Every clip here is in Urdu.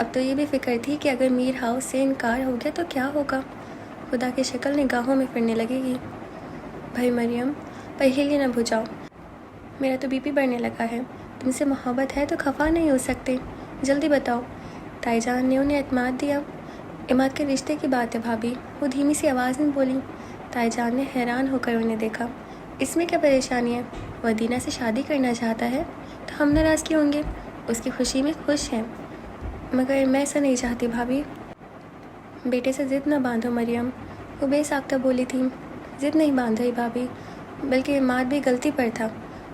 اب تو یہ بھی فکر تھی کہ اگر میر ہاؤس سے انکار ہو گیا تو کیا ہوگا۔ خدا کی شکل نگاہوں میں پھرنے لگے گی۔ بھائی مریم، پہیلی نہ بجھاؤ، میرا تو بی پی بڑھنے لگا ہے۔ تم سے محبت ہے تو خفا نہیں ہو سکتے، جلدی بتاؤ۔ تائی جان نے انہیں اعتماد دیا۔ اماد کے رشتے کی بات ہے بھابھی، وہ دھیمی سی آواز میں بولی۔ تائی جان نے حیران ہو کر انہیں دیکھا۔ اس میں کیا پریشانی ہے؟ وہ ادینہ سے شادی کرنا چاہتا ہے تو ہم ناراض کیوں ہوں گے؟ اس کی خوشی میں خوش ہیں۔ مگر میں ایسا نہیں چاہتی بھابھی۔ بیٹے سے ضد نہ باندھو مریم، وہ بے ساختہ بولی تھی۔ ضد نہیں باندھ رہی بھابھی، بلکہ اماد بھی غلطی پر تھا،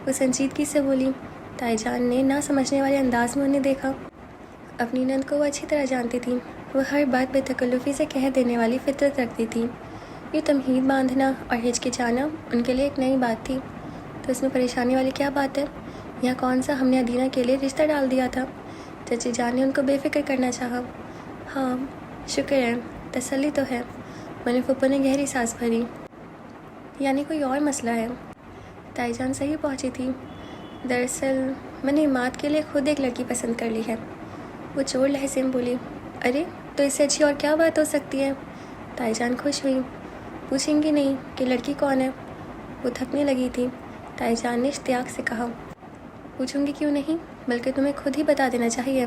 وہ سنجیدگی سے بولی۔ تائی جان نے نہ سمجھنے والے انداز میں انہیں دیکھا۔ اپنی نند کو وہ اچھی طرح جانتی تھی، وہ ہر بات بے تکلفی سے کہہ دینے والی فطرت رکھتی تھی۔ یہ تمہید باندھنا اور ہچکچانا ان کے لیے ایک نئی بات تھی۔ تو اس میں پریشانی والی کیا بات ہے؟ یہاں کون سا ہم نے ادینہ کے لیے رشتہ ڈال دیا تھا؟ چچی جان نے ان کو بے فکر کرنا چاہا۔ ہاں شکر ہے، تسلی تو ہے۔ منی پھپھو نے گہری سانس بھری۔ یعنی کوئی اور مسئلہ ہے؟ تائی جان صحیح پہنچی تھی۔ دراصل میں نے اماد کے لیے خود ایک لڑکی پسند کر لی ہے، وہ چور لہجے میں بولی۔ ارے تو اس سے اچھی اور کیا بات ہو سکتی ہے؟ تائی جان خوش ہوئی۔ پوچھیں گی نہیں کہ لڑکی کون ہے؟ وہ تھکنے لگی تھی۔ تائی جان نے اشتیاق سے کہا۔ پوچھوں گی کیوں نہیں، بلکہ تمہیں خود ہی بتا دینا چاہیے۔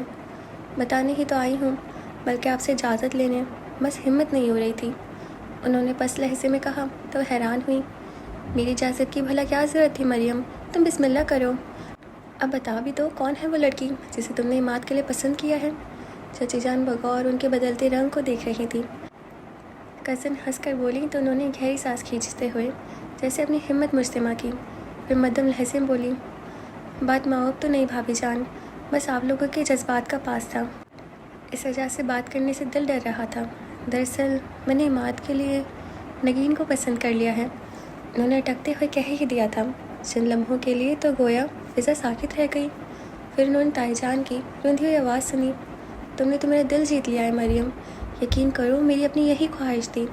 بتانے ہی تو آئی ہوں، بلکہ آپ سے اجازت لینے، بس ہمت نہیں ہو رہی تھی، انہوں نے پس لہجے میں کہا۔ تو حیران ہوئی۔ میری اجازت کی بھلا کیا ضرورت تھی مریم، تم بسم اللہ کرو۔ اب بتا بھی دو کون ہے وہ لڑکی جسے تم نے اماد کے لیے پسند کیا ہے؟ چچی جان بغور ان کے بدلتے رنگ کو دیکھ رہی تھی۔ کزن ہنس کر بولی تو انہوں نے گہری سانس کھینچتے ہوئے جیسے اپنی ہمت مجتمع کی، پھر مدھم لہجے میں بولی۔ بات معاوب تو نہیں بھابھی جان، بس آپ لوگوں کے جذبات کا پاس تھا، اس وجہ سے بات کرنے سے دل ڈر رہا تھا۔ دراصل میں نے اماد کے لیے نگین کو پسند کر لیا ہے، انہوں نے اٹکتے ہوئے کہہ ہی دیا تھا۔ چند لمحوں کے لیے تو گویا فضا ساکت رہ گئی، پھر انہوں نے تائی جان کی روندھی ہوئی آواز سنی۔ تم نے تو میرا دل جیت لیا ہے مریم، یقین کرو میری اپنی یہی خواہش تھی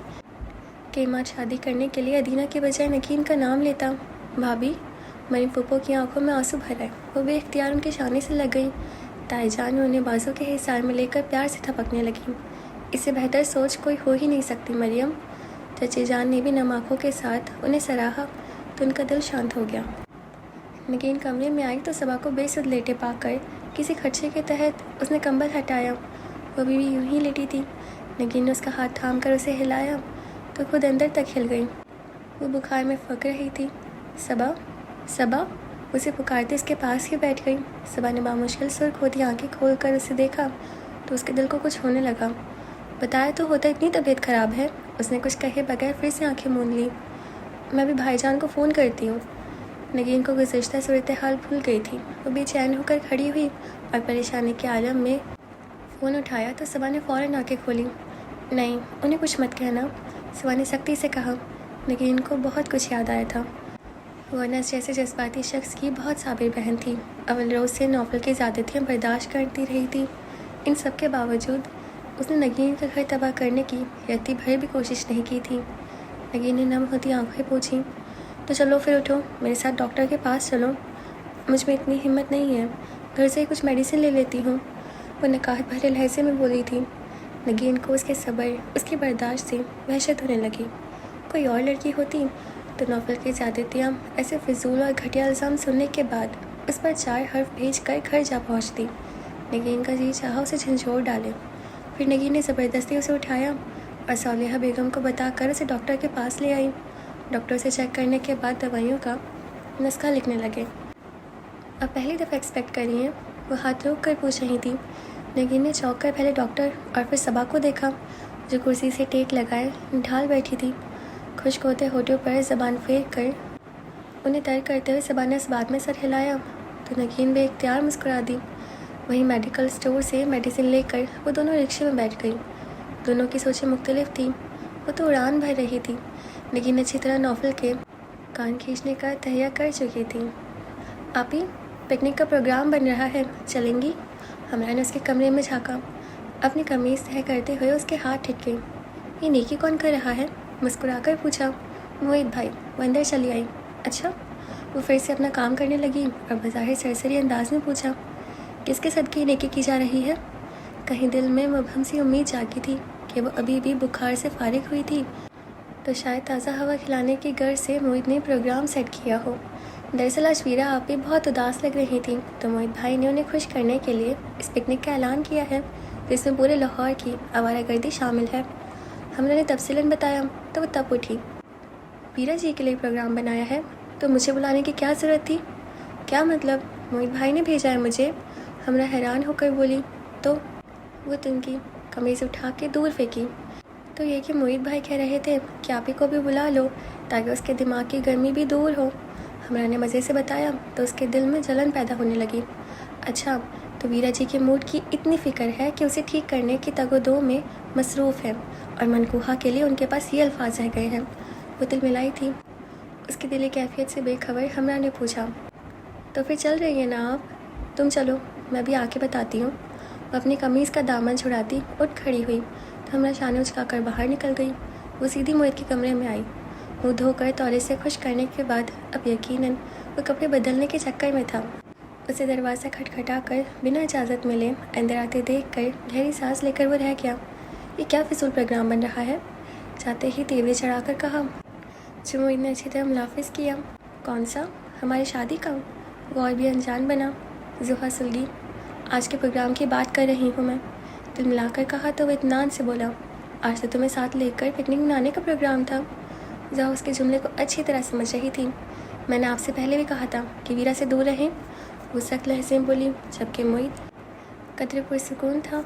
کہ اماد شادی کرنے کے لیے ادینہ کے بجائے نگین کا نام لیتا۔ بھابھی، مریم پھپھو کی آنکھوں میں آنسو بھر آئے، وہ بے اختیار ان کے شانے سے لگ گئی۔ تائی جان انہیں بازو کے حصار میں لے کر پیار سے تھپکنے لگیں۔ اس سے بہتر سوچ کوئی ہو ہی نہیں سکتی مریم۔ چچی جان نے بھی نم آنکھوں کے ساتھ انہیں سراہا تو ان کا دل شانت ہو گیا۔ نگین کمرے میں آئی تو صبا کو بے سد لیٹے پا کر کسی خدشے کے تحت اس نے کمبل ہٹایا، وہ بھی یوں ہی لیٹی تھی۔ نگین نے اس کا ہاتھ تھام کر اسے ہلایا تو خود اندر تک ہل گئی، وہ بخار میں پھک رہی تھی۔ صبا، صبا، اسے پکارتے اس کے پاس ہی بیٹھ گئی۔ صبا نے بامشکل سرخ ہوتی آنکھیں کھول کر اسے دیکھا تو اس کے دل کو کچھ ہونے لگا۔ بتایا تو ہوتا اتنی طبیعت خراب ہے، اس نے کچھ کہے بغیر پھر سے آنکھیں موند لیں۔ میں بھی بھائی جان کو فون کرتی ہوں۔ نگین کو گزشتہ صورتحال بھول گئی تھی، وہ بے چین ہو کر کھڑی ہوئی اور پریشانی کے عالم میں فون اٹھایا تو صبا نے فوراً آنکھیں کھولی۔ نہیں، انہیں کچھ مت کہنا، صبا نے سختی سے کہا۔ نگین کو بہت کچھ یاد آیا تھا، وہ انس جیسے جذباتی شخص کی بہت صابر بہن تھی، اول روز سے نوفل کی زیادتیاں برداشت کرتی رہی تھی۔ ان سب کے باوجود اس نے نگین کا گھر تباہ کرنے کی رتی بھر بھی کوشش نہیں کی تھی۔ نگین نے نم ہوتی آنکھیں پوچھیں، تو چلو پھر اٹھو، میرے ساتھ ڈاکٹر کے پاس چلو۔ مجھ میں اتنی ہمت نہیں ہے، گھر سے ہی کچھ میڈیسن لے لیتی ہوں، وہ نکاہت بھرے لہجے میں بولی تھی۔ نگین کو اس کے صبر، اس کی برداشت سے وحشت ہونے لگی۔ کوئی اور لڑکی ہوتی تو نوفل کی زیادتیاں ایسے فضول اور گھٹیا الزام سننے کے بعد اس پر 4 حرف بھیج کر گھر جا پہنچتی۔ نگین کا جی چاہا اسے جھنجھوڑ ڈالے، پھر نگین نے زبردستی اسے اٹھایا اور صالحہ بیگم کو بتا کر اسے ڈاکٹر کے پاس لے آئی۔ ڈاکٹر سے چیک کرنے کے بعد دوائیوں کا نسخہ لکھنے لگے۔ اب پہلی دفعہ ایکسپیکٹ کر رہی ہیں؟ وہ ہاتھ روک کر پوچھ رہی تھی۔ نگین نے چونک کر پہلے ڈاکٹر اور پھر صبا کو دیکھا جو کرسی سے ٹیک لگائے ڈھال بیٹھی تھی، خشک ہوتے ہونٹوں پر زبان پھیر کر انہیں ترک کرتے ہوئے صبا نے اس بات میں سر ہلایا تو نگین بے اختیار مسکرا دی۔ وہیں میڈیکل اسٹور سے میڈیسن لے کر وہ دونوں رکشے میں بیٹھ گئی۔ دونوں کی سوچیں مختلف تھیں، وہ تو اڑان بھر رہی تھی، نگین اچھی طرح نوفل کے کان کھینچنے کا تہیہ کر چکی تھی۔ آپی، پکنک کا پروگرام بن رہا ہے، چلیں گی؟ ہمراہ نے اس کے کمرے میں جھانکا، اپنی قمیض تہہ کرتے ہوئے اس کے ہاتھ ٹھٹکے۔ یہ نیکی کون کر رہا ہے؟ مسکرا کر پوچھا۔ موہت بھائی، وہ اندر چلی آئی۔ اچھا، وہ پھر سے اپنا کام کرنے لگی اور بظاہر سرسری انداز میں پوچھا، کس کے صدقے نیکی کی جا رہی ہے؟ کہیں دل میں مبہم سی امید جاگی تھی کہ وہ ابھی بھی بخار سے فارغ ہوئی تھی تو شاید تازہ ہوا کھلانے کی غرض سے موہت نے پروگرام سیٹ کیا ہو۔ دراصل آج ویرا آپ بھی بہت اداس لگ رہی تھیں تو موہت بھائی نے انہیں خوش کرنے کے لیے اس پکنک کا اعلان کیا ہے جس میں پورے لاہور کی آوارہ گردی شامل ہے۔ ہم نے تفصیلاً بتایا تو وہ تب اٹھی۔ ویرا جی کے لیے پروگرام بنایا ہے تو مجھے بلانے کی کیا ضرورت تھی؟ کیا مطلب؟ موہت بھائی نے بھیجا ہے مجھے؟ ہمرا حیران ہو کر بولی۔ تو وہ تنکی قمیض اٹھا کے دور پھینکی۔ تو یہ کہ موہت بھائی کہہ رہے تھے کہ آپ ہی کو بھی بلا لو تاکہ اس کے دماغ کی گرمی بھی دور ہو۔ ہمرا نے مزے سے بتایا تو اس کے دل میں جلن پیدا ہونے لگی۔ اچھا، تو ویرا جی کے موڈ کی اتنی فکر ہے کہ اسے ٹھیک کرنے کی تگ و دو میں مصروف ہے اور منقوہہ کے لیے ان کے پاس یہ الفاظ رہ گئے ہیں۔ وہ دل ملائی تھی۔ اس کی دلی کیفیت سے بے خبر ہمرا نے پوچھا، تو پھر چل رہی ہیں نا آپ؟ تم چلو، میں بھی آ کے بتاتی ہوں۔ وہ اپنی قمیض کا دامن چھڑاتی اٹھ کھڑی ہوئی تو ہمرا شانے اچکا کر باہر نکل گئی۔ وہ سیدھی موہت کے کمرے میں آئی۔ منہ دھو کر تولیے سے خشک کرنے کے بعد اب یقیناً وہ کپڑے بدلنے کے چکر میں تھا۔ اسے دروازہ کھٹکھٹا کر بنا اجازت ملے اندر آتے دیکھ کر گہری سانس لے کر وہ رہ گیا۔ یہ کیا فضول پروگرام بن رہا ہے؟ جاتے ہی تیوری چڑھا کر کہا۔ جو موہت نے اچھی طرح ملافظ کیا۔ کون سا؟ ہماری شادی کا؟ وہ اور بھی انجان بنا۔ زحا سلگی۔ آج کے پروگرام کی بات کر رہی ہوں میں، دل ملا کر کہا تو وہ اطمینان سے بولا۔ آج تو تمہیں ساتھ لے کر پکنک منانے کا پروگرام تھا۔ زحا اس کے جملے کو اچھی طرح سمجھ رہی تھی۔ میں نے آپ سے پہلے بھی کہا تھا کہ ویرا سے دور رہیں، وہ سخت لہجے میں بولی، جبکہ موہت قدرے پرسکون تھا۔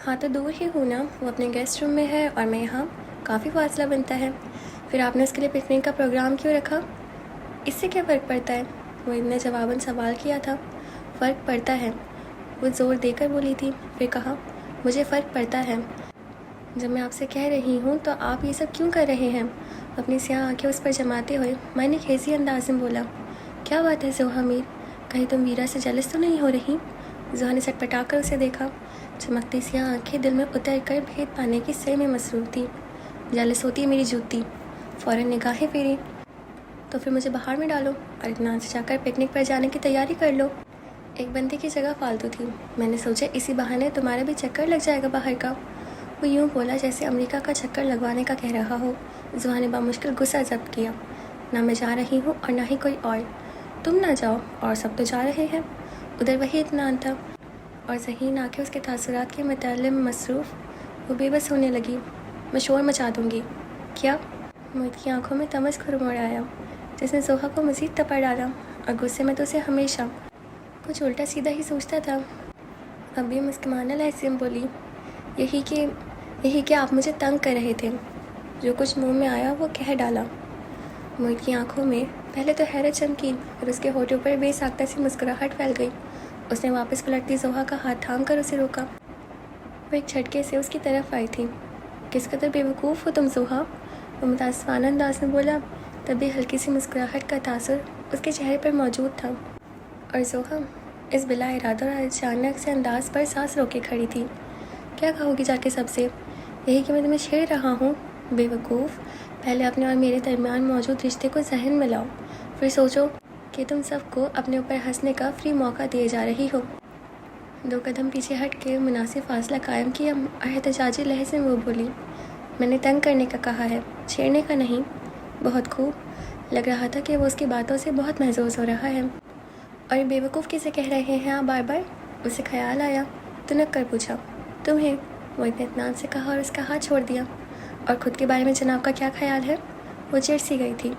ہاں تو دور ہی ہوں نا، وہ اپنے گیسٹ روم میں ہے اور میں یہاں، کافی فاصلہ بنتا ہے۔ پھر آپ نے اس کے لیے پکنک کا پروگرام کیوں رکھا؟ اس سے کیا فرق پڑتا ہے؟ موہت نے جواباً سوال کیا تھا۔ فرق پڑتا ہے، وہ زور دے کر بولی تھی۔ پھر کہا، مجھے فرق پڑتا ہے۔ جب میں آپ سے کہہ رہی ہوں تو آپ یہ سب کیوں کر رہے ہیں؟ اپنی سیاہ آنکھیں اس پر جماتے ہوئے میں نے خیزی انداز میں بولا۔ کیا بات ہے زحا میر، کہیں تم ویرا سے جلس تو نہیں ہو رہی؟ زحا نے سٹ پٹا کر اسے دیکھا۔ چمکتی سیاہ آنکھیں دل میں اتر کر بھید پانے کی سیر میں مصروف تھی۔ جلس ہوتی ہے میری جوتی؟ فوراً نگاہیں پھیری۔ تو پھر مجھے باہر میں ڈالو اور اطمینان سے جا کر پکنک پر جانے کی تیاری کر لو۔ ایک بندے کی جگہ فالتو تھی، میں نے سوچا اسی بہانے تمہارا بھی چکر لگ جائے گا باہر کا۔ وہ یوں بولا جیسے امریکہ کا چکر لگوانے کا کہہ رہا ہو۔ زحا نے بامشکل غصہ ضبط کیا۔ نہ میں جا رہی ہوں اور نہ ہی کوئی اور۔ تم نہ جاؤ اور سب تو جا رہے ہیں۔ ادھر وہی اطمینان تھا اور ذہین آنکھیں اس کے تاثرات کے مطالعے میں مصروف۔ وہ بے بس ہونے لگی۔ میں شور مچا دوں گی۔ کیا؟ موہت کی آنکھوں میں تمز کھرمڑ آیا جس نے زحا کو مزید تپا ڈالا، اور غصے میں تو اسے ہمیشہ کچھ الٹا سیدھا ہی سوچتا تھا۔ اب بھی مسکمانہ لہجے میں بولی، یہی کہ آپ مجھے تنگ کر رہے تھے۔ جو کچھ منہ میں آیا وہ کہہ ڈالا۔ موہت کی آنکھوں میں پہلے تو حیرت چمکی اور اس کے ہونٹوں پر بے ساختہ سی مسکراہٹ پھیل گئی۔ اس نے واپس پلٹتی زحا کا ہاتھ تھام کر اسے روکا۔ وہ ایک جھٹکے سے اس کی طرف آئی تھی۔ کس قدر بے وقوف ہو تم زحا، وہ متاسفانہ انداز میں بولا۔ تب بھی ہلکی سی مسکراہٹ کا تاثر اس کے چہرے پر موجود تھا، اور زحا اس بلا ارادہ اور اچانک سے انداز پر سانس روکے کھڑی تھی۔ کیا کہو گی جا کے سب سے؟ یہی کہ میں تمہیں چھیڑ رہا ہوں؟ بے وقوف، پہلے اپنے اور میرے درمیان موجود رشتے کو ذہن میں لاؤ، پھر سوچو کہ تم سب کو اپنے اوپر ہنسنے کا فری موقع دیے جا رہی ہو۔ 2 قدم پیچھے ہٹ کے مناسب فاصلہ قائم کیا اور احتجاجی لہجے میں وہ بولی، میں نے تنگ کرنے کا کہا ہے، چھیڑنے کا نہیں۔ بہت خوب، لگ رہا تھا کہ وہ اس کی باتوں سے بہت محظوظ ہو رہا ہے۔ اور بے وقوف کسے کہہ رہے ہیں آپ بار بار؟ اسے خیال آیا، تنک کر پوچھا۔ تمہیں، وہ اتنے اطمینان سے کہا اور اس کا ہاتھ چھوڑ دیا۔ اور خود کے بارے میں جناب کا کیا خیال ہے؟ وہ چڑ سی گئی تھی۔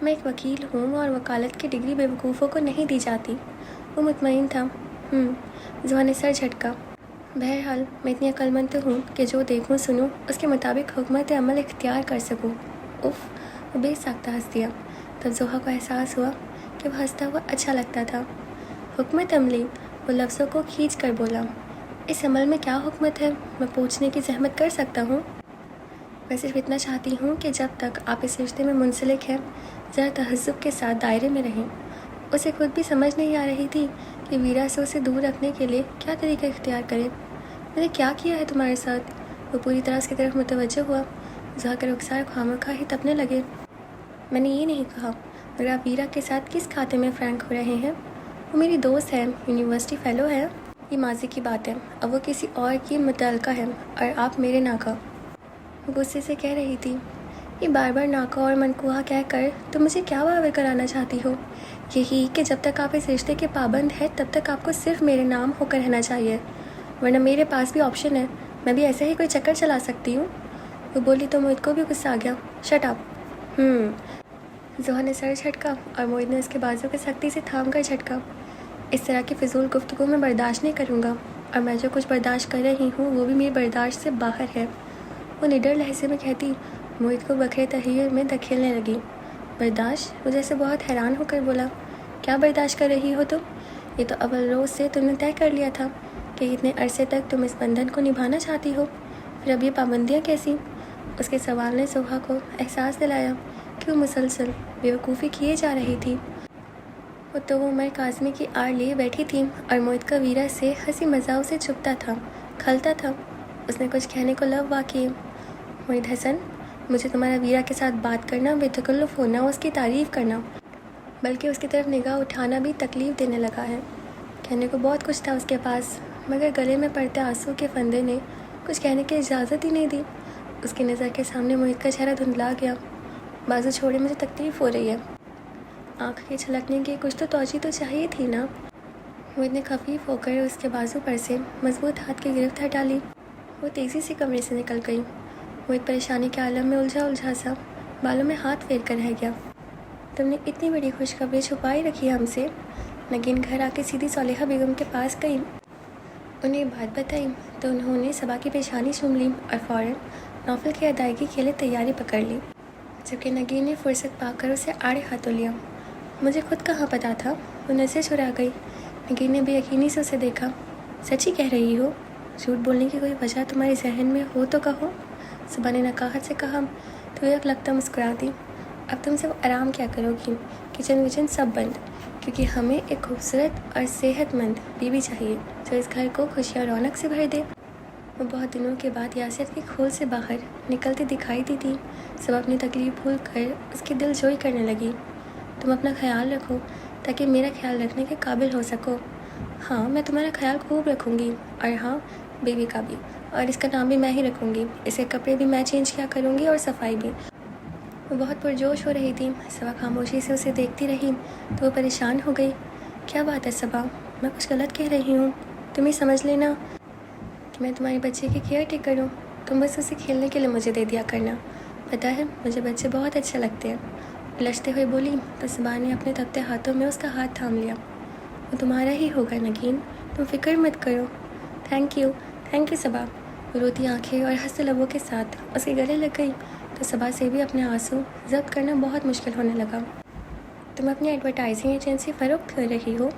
میں ایک وکیل ہوں اور وکالت کی ڈگری بے وقوفوں کو نہیں دی جاتی۔ وہ مطمئن تھا۔ زحا نے سر جھٹکا۔ بہرحال میں اتنی عقل مند ہوں کہ جو دیکھوں سنوں اس کے مطابق حکمت عمل اختیار کر سکوں۔ اف، وہ بے ساختہ ہنس دیا۔ تب زحا کو احساس ہوا کہ وہ ہنستا ہوا اچھا لگتا تھا۔ حکمت عملی، وہ لفظوں کو کھینچ کر بولا۔ اس عمل میں کیا حکمت ہے، میں پوچھنے کی زحمت کر سکتا ہوں؟ میں صرف اتنا چاہتی ہوں کہ جب تک آپ اس رشتے میں منسلک ہیں ذرا تہذب کے ساتھ دائرے میں رہیں۔ اسے خود بھی سمجھ نہیں آ رہی تھی کہ ویرا سے اسے دور رکھنے کے لیے کیا طریقہ اختیار کرے۔ میں نے کیا کیا ہے تمہارے ساتھ؟ وہ پوری طرح اس کی طرف متوجہ ہوا۔ زحا کے رخسار خواہ ہی تپنے لگے۔ میں نے یہ نہیں کہا، مگر آپ ویرا کے ساتھ کس کھاتے میں فرینک ہو رہے ہیں؟ وہ میری دوست ہے، یونیورسٹی فیلو ہے۔ یہ ماضی کی بات ہے، اب وہ کسی اور کی متعلقہ ہے اور آپ میرے ناکا۔ وہ غصے سے کہہ رہی تھی، یہ بار بار ناکا اور منقوہ کہہ کر تم مجھے کیا باور کرانا چاہتی ہو؟ یہی کہ جب تک آپ اس رشتے کے پابند ہیں تب تک آپ کو صرف میرے نام ہو کر رہنا چاہیے، ورنہ میرے پاس بھی آپشن ہے، میں بھی ایسے ہی کوئی چکر چلا سکتی ہوں۔ وہ بولی تو موہت کو بھی غصہ آ گیا۔ Shut up. زہا نے سر جھٹکا اور موہت نے اس کے بازو کے سختی سے تھام کر جھٹکا۔ اس طرح کی فضول گفتگو میں برداشت نہیں کروں گا، اور میں جو کچھ برداشت کر رہی ہوں وہ بھی میری برداشت سے باہر ہے، وہ نڈر لہجے میں کہتی موہت کو بکھرے تحیر میں دھکیلنے لگی۔ برداشت؟ وہ جیسے بہت حیران ہو کر بولا، کیا برداشت کر رہی ہو تم؟ یہ تو اول روز سے تم نے طے کر لیا تھا کہ اتنے عرصے تک تم اس بندھن کو نبھانا چاہتی ہو، پھر اب یہ پابندیاں کیسی؟ اس کے سوال نے زہا کو احساس دلایا کہ وہ مسلسل بیوقوفی کیے جا رہی تھی۔ وہ تو عمر کاظمی کی آڑ لیے بیٹھی تھی اور موہت کا ویرا سے ہنسی مذاق سے چھپتا تھا، کھلتا تھا۔ اس نے کچھ کہنے کو لب وا کیے۔ موہت حسن، مجھے تمہارا ویرا کے ساتھ بات کرنا، بے تکلف ہونا، اس کی تعریف کرنا، بلکہ اس کی طرف نگاہ اٹھانا بھی تکلیف دینے لگا ہے۔ کہنے کو بہت کچھ تھا اس کے پاس، مگر گلے میں پڑتے آنسو کے فندے نے کچھ کہنے کی اجازت ہی نہیں دی۔ اس کی نظر کے سامنے موہت کا چہرہ دھندلا گیا۔ بازو چھوڑے، مجھے تکلیف ہو رہی ہے۔ آنکھ کے چھلکنے کی کچھ تو توجہ تو چاہیے تھی نا۔ موہت نے خفیف ہو کر اس کے بازو پر سے مضبوط ہاتھ کی گرفت ہٹا لی۔ وہ تیزی سے کمرے سے نکل گئی۔ موہت پریشانی کے عالم میں الجھا سا بالوں میں ہاتھ پھیر کر رہ گیا۔ تم نے اتنی بڑی خوشخبری چھپائی رکھی ہم سے؟ نگین گھر آ کے سیدھی صالحہ بیگم کے پاس گئی، انہیں بات بتائی تو انہوں نے صبا کی پیشانی چوم لی اور فوراً نوفل کی ادائیگی کے لیے تیاری پکڑ لی، جبکہ نگین نے فرصت پا کر اسے آڑے ہاتھوں لیا۔ مجھے خود کہاں پتا تھا؟ وہ نظر چرا گئی۔ نگین نے بے یقینی سے اسے دیکھا۔ سچ ہی کہہ رہی ہو؟ جھوٹ بولنے کی کوئی وجہ تمہارے ذہن میں ہو تو کہو۔ صبا نے نقاہت سے کہا تو یک لگتا مسکرا دی۔ اب تم سب آرام کیا کرو گی، کچن وچن سب بند، کیونکہ ہمیں ایک خوبصورت اور صحت مند بیوی چاہیے جو اس گھر کو خوشی اور رونق سے بھر دے۔ وہ بہت دنوں کے بعد یاسر کی کھول سے باہر نکلتی دکھائی دی تھی۔ سب اپنی تکلیف بھول کر اس کی دل جوئی کرنے لگی۔ تم اپنا خیال رکھو تاکہ میرا خیال رکھنے کے قابل ہو سکو۔ ہاں، میں تمہارا خیال خوب رکھوں گی، اور ہاں، بیوی کا بھی، اور اس کا نام بھی میں ہی رکھوں گی، اس کے کپڑے بھی میں چینج کیا کروں گی اور صفائی بھی۔ وہ بہت پرجوش ہو رہی تھی۔ صبا خاموشی سے اسے دیکھتی رہی تو وہ پریشان ہو گئی۔ کیا بات ہے صبا؟ میں کچھ غلط کہہ رہی ہوں؟ تم ہی سمجھ لینا کہ میں تمہارے بچے کی کیئر ٹیکر ہوں، تم بس اسے کھیلنے کے لیے مجھے دے دیا کرنا۔ پتہ ہے مجھے بچے بہت اچھے لگتے ہیں۔ لچتے ہوئے بولی تو صبا نے اپنے تپتے ہاتھوں میں اس کا ہاتھ تھام لیا۔ وہ تمہارا ہی ہوگا نگین، تم فکر مت کرو۔ تھینک یو صبا۔ وہ روتی آنکھیں اور ہنستے لبوں کے ساتھ اس کے گلے لگ گئی تو صبا سے بھی اپنے آنسو ضبط کرنا بہت مشکل ہونے لگا۔ تم اپنی ایڈورٹائزنگ ایجنسی فروخت کر رہی ہو؟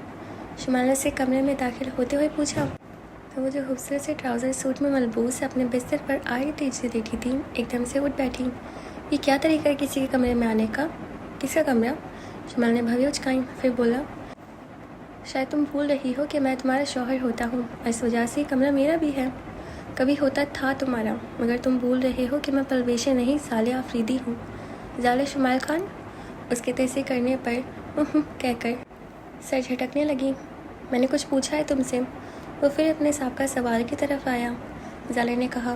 شمال نے سے کمرے میں داخل ہوتے ہوئے پوچھا تو وہ جو خوبصورت سے ٹراؤزر سوٹ میں ملبوس اپنے بستر پر آئی تیزی بیٹھی تھی، ایک دم سے اٹھ بیٹھی۔ یہ کیا طریقہ ہے کسی کے کمرے میں آنے کا؟ کس کا کمرہ؟ شمال نے بھویں اچکائیں، پھر بولا شاید تم بھول رہی ہو کہ میں تمہارا شوہر ہوتا ہوں، اس وجہ سے یہ کمرہ میرا بھی ہے، کبھی ہوتا تھا تمہارا، مگر تم بھول رہے ہو کہ میں پرویش نہیں صالح آفریدی ہوں۔ زال شمال خان اس کے تیسے کرنے پر کہہ کر سر جھٹکنے لگی۔ میں نے کچھ پوچھا ہے تم سے؟ وہ پھر اپنے سابقہ سوال کی طرف آیا۔ زالے نے کہا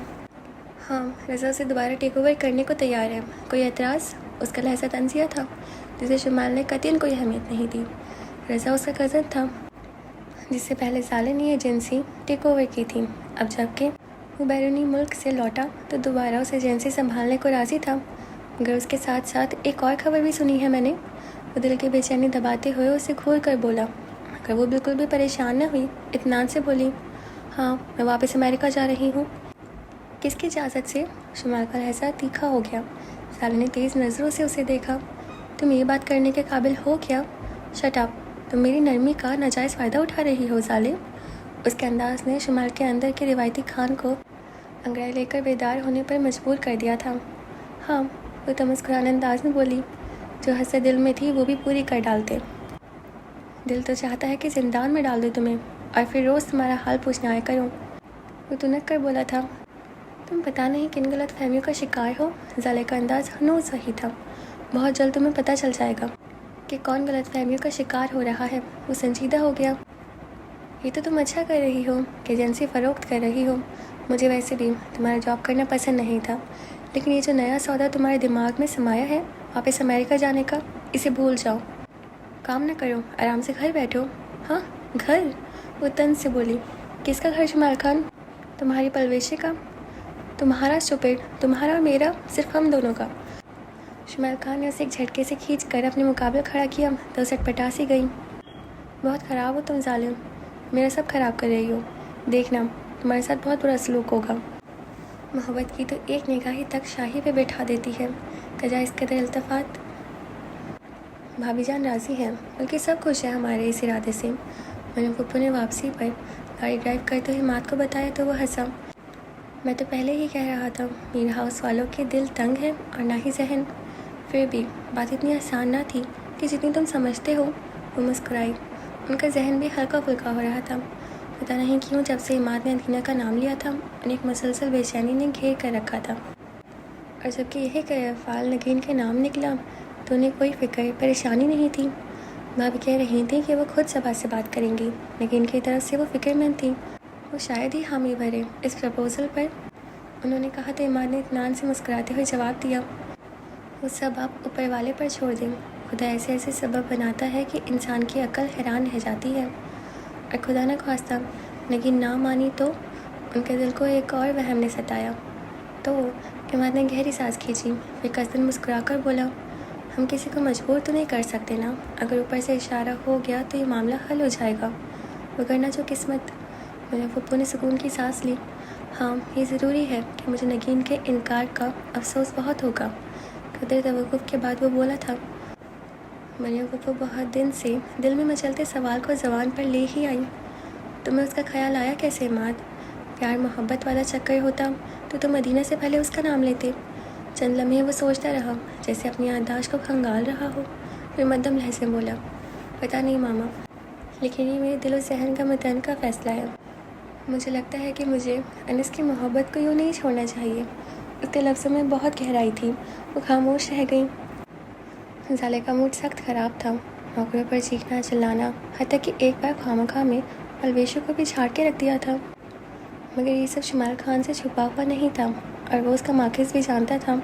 ہاں، رضا اسے دوبارہ ٹیک اوور کرنے کو تیار ہے، کوئی اعتراض؟ اس کا لہجہ طنزیہ تھا جسے شمال نے قطعاً کوئی اہمیت نہیں دی۔ رضا اس کا کزن تھا جس سے پہلے زالے نے ایجنسی ٹیک اوور کی تھی، اب جب کہ وہ بیرونی ملک سے لوٹا تو دوبارہ اس ایجنسی سنبھالنے کو راضی تھا، مگر اس کے ساتھ ساتھ ایک اور خبر بھی سنی ہے میں نے۔ وہ دل کی بے چینی دباتے ہوئے اسے گھور کر بولا، مگر وہ بالکل بھی پریشان نہ ہوئی، اطمینان سے بولی ہاں، میں واپس امریکہ جا رہی ہوں۔ کس کی اجازت سے؟ شمال کا لہجہ تیکھا ہو گیا۔ زالے نے تیز نظروں سے اسے دیکھا۔ تم یہ بات کرنے کے قابل ہو کیا؟ شٹ اپ، تم میری نرمی کا ناجائز فائدہ اٹھا رہی ہو زالے۔ اس کے انداز نے شمال کے اندر کے روایتی خان کو انگڑائی لے کر بیدار ہونے پر مجبور کر دیا تھا۔ ہاں، وہ تمسکران انداز میں بولی، جو حسرت دل میں تھی وہ بھی پوری کر ڈالتے۔ دل تو چاہتا ہے کہ زندان میں ڈال دو تمہیں اور پھر روز تمہارا حال پوچھنے آیا کروں۔ وہ تنک کر بولا تھا، تم پتہ نہیں کن غلط فہمیوں کا شکار ہو۔ زالے کا انداز ہنوز وہی تھا۔ بہت جلد تمہیں پتہ چل جائے گا کہ کون غلط فہمیوں کا شکار ہو رہا ہے۔ وہ سنجیدہ ہو گیا۔ یہ تو تم اچھا کر رہی ہو کہ ایجنسی فروخت کر رہی ہو. مجھے ویسے بھی تمہارا جاب کرنا پسند نہیں تھا، لیکن یہ جو نیا سودا تمہارے دماغ میں سمایا ہے واپس امریکہ جانے کا، اسے بھول جاؤ. کام نہ کرو، آرام سے گھر بیٹھو. ہاں گھر؟ وہ طنز سے بولی. کس کا گھر شمال خان؟ تمہاری پلویشی کا. تمہارا اسٹوپڈ، تمہارا اور میرا، صرف ہم دونوں کا. شمال خان نے اسے ایک جھٹکے سے کھینچ کر اپنے مقابلے کھڑا کیا تو سٹپٹا سی گئی. بہت خراب ہو تم ظالم، میرا سب خراب کر رہی ہو. دیکھنا تمہارے ساتھ بہت برا سلوک ہوگا. محبت کی تو ایک نگاہی تک شاہی پہ بٹھا دیتی ہے، کجا اس قدر التفات. بھابھی جان راضی ہیں، بلکہ سب خوش ہیں ہمارے اس ارادے سے. مریم پھپھو نے واپسی پر گاڑی ڈرائیو کرتے ہوئے مات کو بتایا تو وہ ہنسا. میں تو پہلے ہی کہہ رہا تھا میر ہاؤس والوں کے دل تنگ ہے اور نہ ہی ذہن. پھر بھی بات اتنی آسان نہ تھی کہ جتنی تم سمجھتے ہو. وہ مسکرائی. ان کا ذہن بھی ہلکا پھلکا ہو رہا تھا. پتہ نہیں کیوں جب سے عماد نے ادینہ کا نام لیا تھا انہیں ایک مسلسل بے چینی نے گھیر کر رکھا تھا، اور جب کہ یہی فعال نگین کا نام نکلا تو انہیں کوئی فکر پریشانی نہیں تھی. بھابھی کہہ رہی تھیں کہ وہ خود صبا سے بات کریں گی، نگین کی طرف سے وہ فکر مند تھی. وہ شاید ہی حامی بھرے اس پرپوزل پر. انہوں نے کہا تو عماد نے اطمینان سے مسکراتے ہوئے جواب دیا. وہ سب آپ اوپر والے پر چھوڑ دیں. خدا ایسے ایسے سبب بناتا ہے کہ انسان کی عقل حیران رہ جاتی ہے. اور خدا نہ خواستہ نگین نہ مانی تو ان کے دل کو ایک اور وہم نے ستایا. تو عماد نے گہری سانس کھینچی، پھر قصدن مسکرا کر بولا. ہم کسی کو مجبور تو نہیں کر سکتے نا. اگر اوپر سے اشارہ ہو گیا تو یہ معاملہ حل ہو جائے گا، وگرنہ جو قسمت. میرے پھپھو نے سکون کی سانس لی. ہاں یہ ضروری ہے کہ مجھے نگین کے انکار کا افسوس بہت ہوگا. قدر توقف کے بعد وہ بولا تھا. مریم پھپھو بہت دن سے دل میں مچلتے سوال کو زبان پر لے ہی آئی. تمہیں اس کا خیال آیا کیسے عماد؟ پیار محبت والا چکر ہوتا تو تم مدینہ سے پہلے اس کا نام لیتے. چند لمحے وہ سوچتا رہا جیسے اپنی یادداشت کو کھنگال رہا ہو، پھر مدھم لہجے میں بولا. پتہ نہیں ماما، لیکن یہ میرے دل و ذہن کا متعین کا فیصلہ ہے. مجھے لگتا ہے کہ مجھے انس کی محبت کو یوں نہیں چھوڑنا چاہیے. اس کے لفظوں میں بہت گہرائی تھی. وہ خاموش رہ گئی. زالے کا موڈ سخت خراب تھا. نوکروں پر چیخنا چلانا، حتیٰ کہ ایک بار خوامخواہ میں پلویشوں کو بھی جھاڑ کے رکھ دیا تھا. مگر یہ سب شمال خان سے چھپا ہوا نہیں تھا، اور وہ اس کا ماخذ بھی جانتا تھا.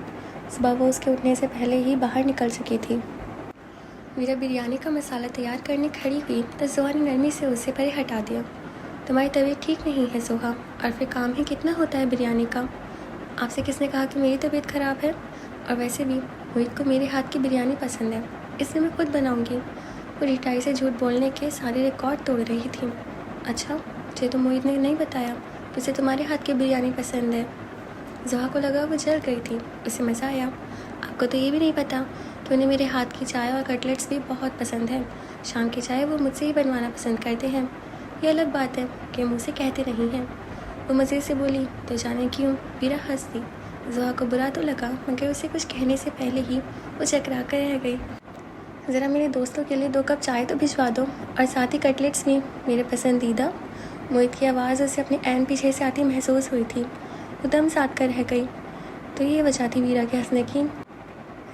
صبح وہ اس کے اٹھنے سے پہلے ہی باہر نکل چکی تھی. میرا بریانی کا مسالہ تیار کرنے کھڑی ہوئی تو زوہا نے نرمی سے اسے پرے ہٹا دیا. تمہاری طبیعت ٹھیک نہیں ہے زوہا، اور پھر کام ہی کتنا ہوتا ہے بریانی کا. آپ سے کس نے کہا کہ میری طبیعت خراب ہے؟ اور ویسے بھی موہت کو میرے ہاتھ کی بریانی پسند ہے، اس لیے میں خود بناؤں گی. وہ ریٹائی سے جھوٹ بولنے کے سارے ریکارڈ توڑ رہی تھی. اچھا، مجھے تو موہت نے نہیں بتایا کہ اسے تمہارے ہاتھ کی بریانی پسند ہے. زوہا کو لگا وہ جل گئی تھی. اسے مزہ آیا. آپ کو تو یہ بھی نہیں پتا کہ انہیں میرے ہاتھ کی چائے اور کٹلیٹس بھی بہت پسند ہے. شام کی چائے وہ مجھ سے ہی بنوانا پسند کرتے ہیں. یہ الگ بات ہے کہ منہ سے کہتے نہیں ہیں. وہ مزے سے بولی تو جانے کیوں ویرا ہنس دی. زوہا کو برا تو لگا، مگر اسے کچھ کہنے سے پہلے ہی وہ چکرا کر رہ گئی. ذرا میرے دوستوں کے لیے 2 کپ چائے تو بھجوا دو، اور ساتھ ہی کٹلیٹس بھی، میرے پسندیدہ. موہت کی آواز اسے اپنے عین پیچھے سے آتی محسوس ہوئی تھی. وہ دم ساتھ کر رہ گئی. تو یہ وجہ تھی ویرا کے ہنسنے کی.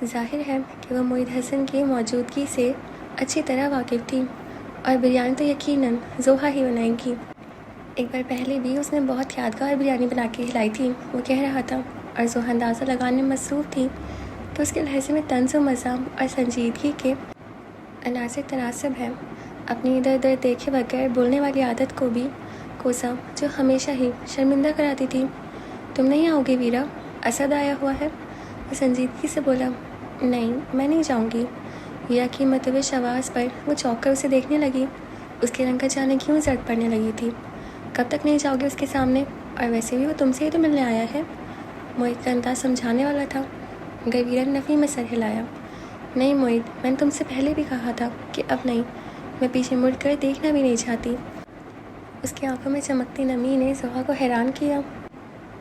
ظاہر ہے کہ وہ موہت حسن کی موجودگی سے اچھی طرح واقف تھی، اور بریانی تو یقیناً زوہا ہی بنائے گی. ایک بار پہلے بھی اس نے بہت یادگار بریانی بنا کے کھلائی تھی، وہ کہہ رہا تھا. اور زوہا اندازہ لگانے میں مصروف تھی کہ اس کے لہجے میں طنز و مزاح اور سنجیدگی کے عناصر تناسب ہے. اپنی ادھر ادھر دیکھے بغیر بولنے والی عادت کو بھی کوسا جو ہمیشہ ہی شرمندہ کراتی تھی. تم نہیں آؤ گے ویرا؟ اسد آیا ہوا ہے. وہ سنجیدگی سے بولا. نہیں، میں نہیں جاؤں گی. ویرا کی متوش آواز پر وہ چونک کر اسے دیکھنے لگی. اس کے رنگ کا جانے کیوں زرد پڑنے لگی تھی. کب تک نہیں جاؤ گے اس کے سامنے؟ اور ویسے بھی وہ تم سے ہی تو ملنے آیا ہے. موہت کا انداز سمجھانے والا تھا، مگر ویرا نے نفی میں سر ہلایا. نہیں موہت، میں نے تم سے پہلے بھی کہا تھا کہ اب نہیں. میں پیچھے مڑ کر دیکھنا بھی نہیں چاہتی. اس کی آنکھوں میں چمکتی نمی نے زوہا کو حیران کیا.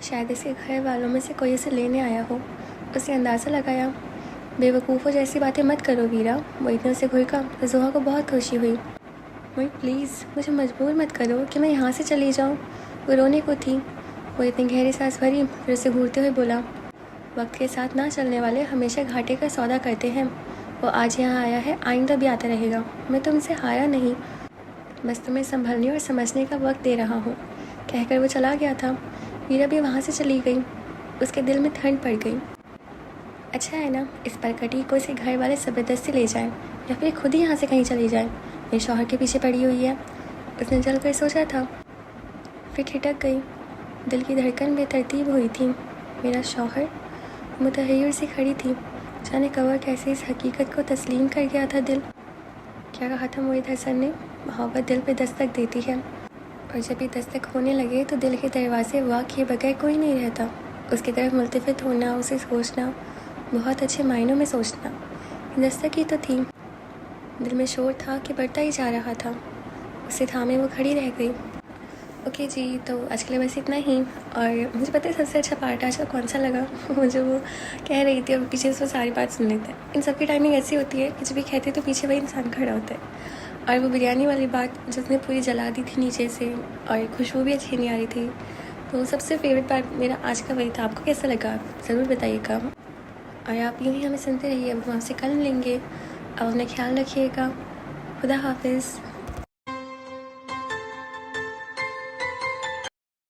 شاید اس کے گھر والوں میں سے کوئی اسے لینے آیا ہو. اسے اندازہ لگایا. بے وقوفوں جیسی باتیں مت کرو ویرا. موہت نے اسے گھرکا تو زوہا کو بہت خوشی ہوئی. موہت پلیز مجھے مجبور مت کرو کہ میں یہاں سے چلی جاؤں. وہ رونے کو تھی. موہت نے گہری سانس بھری، پھر اسے گھورتے ہوئے بولا. وقت کے ساتھ نہ چلنے والے ہمیشہ گھاٹے کا سودا کرتے ہیں. وہ آج یہاں آیا ہے، آئندہ بھی آتا رہے گا. میں تم سے ہارا نہیں. بس تمہیں سنبھلنے اور سمجھنے کا وقت دے رہا ہوں، کہہ کر وہ چلا گیا تھا۔ میرا بھی وہاں سے چلی گئی۔ اس کے دل میں ٹھنڈ پڑ گئی۔ اچھا ہے نا، اس پرکٹی کو اسے گھر والے زبردستی لے جائیں یا پھر خود ہی یہاں سے کہیں چلی جائیں۔ میرے شوہر کے پیچھے پڑی ہوئی ہے، اس نے جل کر سوچا تھا۔ پھر ٹھٹک گئی، دل کی دھڑکن بے ترتیب ہوئی تھی۔ میرا شوہر؟ متحیر سی کھڑی تھی، جانے کور کیسے اس حقیقت کو تسلیم کر گیا تھا دل۔ کیا کہا تھا مرید حسن نے؟ محبت دل پہ دستک دیتی ہے، اور جب یہ دستک ہونے لگے تو دل کے دروازے وا کیے بغیر کوئی نہیں رہتا۔ اس کی طرف ملتفت ہونا، اسے سوچنا، بہت اچھے معنوں میں سوچنا، دستک ہی تو تھی۔ دل میں شور تھا کہ بڑھتا ہی جا رہا تھا۔ اسے تھامے وہ کھڑی رہ گئی۔ اوکے جی، تو آج کے لیے بس اتنا ہی۔ اور مجھے پتہ ہے سب سے اچھا پارٹ آج کا کون سا لگا؟ مجھے وہ کہہ رہی تھی اور پیچھے سے وہ ساری بات سن لیتے ہیں۔ ان سب کی ٹائمنگ ایسی ہوتی ہے کہ جب بھی کہتے تو پیچھے وہی انسان کھڑا ہوتا ہے۔ اور وہ بریانی والی بات جو اس نے پوری جلا دی تھی نیچے سے، اور خوشبو بھی اچھی نہیں آ رہی تھی، تو سب سے فیوریٹ پارٹ میرا آج کا وہی تھا۔ آپ کو کیسا لگا ضرور بتائیے گا، اور آپ یوں ہی ہمیں سنتے رہیے۔ اب ہم آپ سے کل ملیں گے۔ اب اپنا خیال رکھیے گا۔ خدا حافظ۔